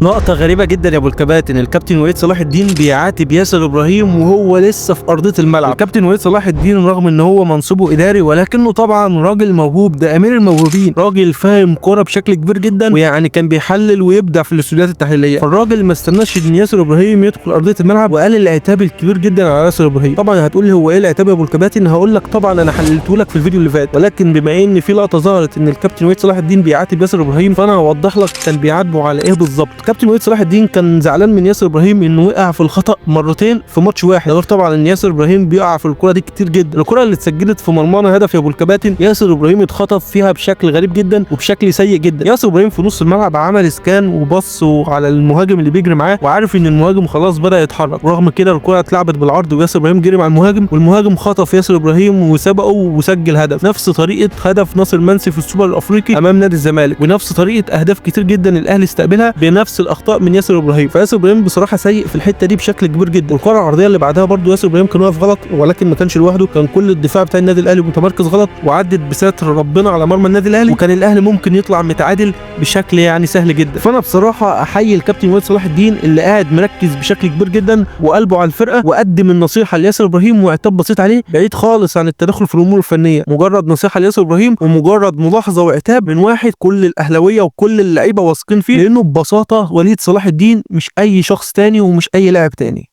لقطة غريبة جدا يا ابو الكباتن، الكابتن وليد صلاح الدين بيعاتب ياسر ابراهيم وهو لسه في ارضية الملعب. الكابتن وليد صلاح الدين رغم ان هو منصبه اداري ولكنه طبعا راجل موهوب، ده امير الموهوبين، راجل فاهم كوره بشكل كبير جدا، ويعني كان بيحلل ويبدع في الاستوديوهات التحليليه. فالراجل ما استناش ان ياسر ابراهيم يدخل ارضية الملعب وقال العتاب الكبير جدا على ياسر ابراهيم. طبعا هتقول لي هو ايه العتاب يا ابو الكباتن؟ هقول لك طبعا انا حللته لك في الفيديو اللي فات، ولكن بما ان في لقطه ظهرت ان الكابتن وليد صلاح الدين بيعاتب ياسر ابراهيم فانا هوضح لك كان بيعاتبه على ايه بالظبط. الكابتن وليد صلاح الدين كان زعلان من ياسر ابراهيم انه وقع في الخطا مرتين في ماتش واحد، غير طبعا ان ياسر ابراهيم بيقع في الكره دي كتير جدا. الكره اللي اتسجلت في مرمانا هدف يا ابو الكباتن، ياسر ابراهيم اتخطف فيها بشكل غريب جدا وبشكل سيء جدا. ياسر ابراهيم في نص الملعب عمل سكان وبص على المهاجم اللي بيجري معاه وعارف ان المهاجم خلاص بدا يتحرك، رغم كده الكره اتلعبت بالعرض وياسر ابراهيم جري مع المهاجم والمهاجم خطف ياسر ابراهيم وسبقه وسجل هدف، نفس طريقه هدف ناصر منسي في السوبر الافريقي امام نادي الزمالك، ونفس طريقه اهداف كتير جدا الاهلي استقبلها بنفس الاخطاء من ياسر ابراهيم. فياسر ابراهيم بصراحه سيء في الحته دي بشكل كبير جدا. والكره العرضيه اللي بعدها برضو ياسر ابراهيم كان واقف غلط، ولكن ما كانش لوحده، كان كل الدفاع بتاع النادي الاهلي متمركز غلط وعدت بستر ربنا على مرمى النادي الاهلي، وكان الاهلي ممكن يطلع متعادل بشكل يعني سهل جدا. فانا بصراحه احيي الكابتن وليد صلاح الدين اللي قاعد مركز بشكل كبير جدا وقلبه على الفرقه، وقدم النصيحه لياسر ابراهيم وعتاب بسيط عليه بعيد خالص عن التدخل في الامور الفنيه، مجرد نصيحه لياسر ابراهيم ومجرد ملاحظه وعتاب من واحد كل الاهلاويه وكل اللعيبه واثقين فيه، لانه ببساطه وليد صلاح الدين مش اي شخص تاني ومش اي لاعب تاني.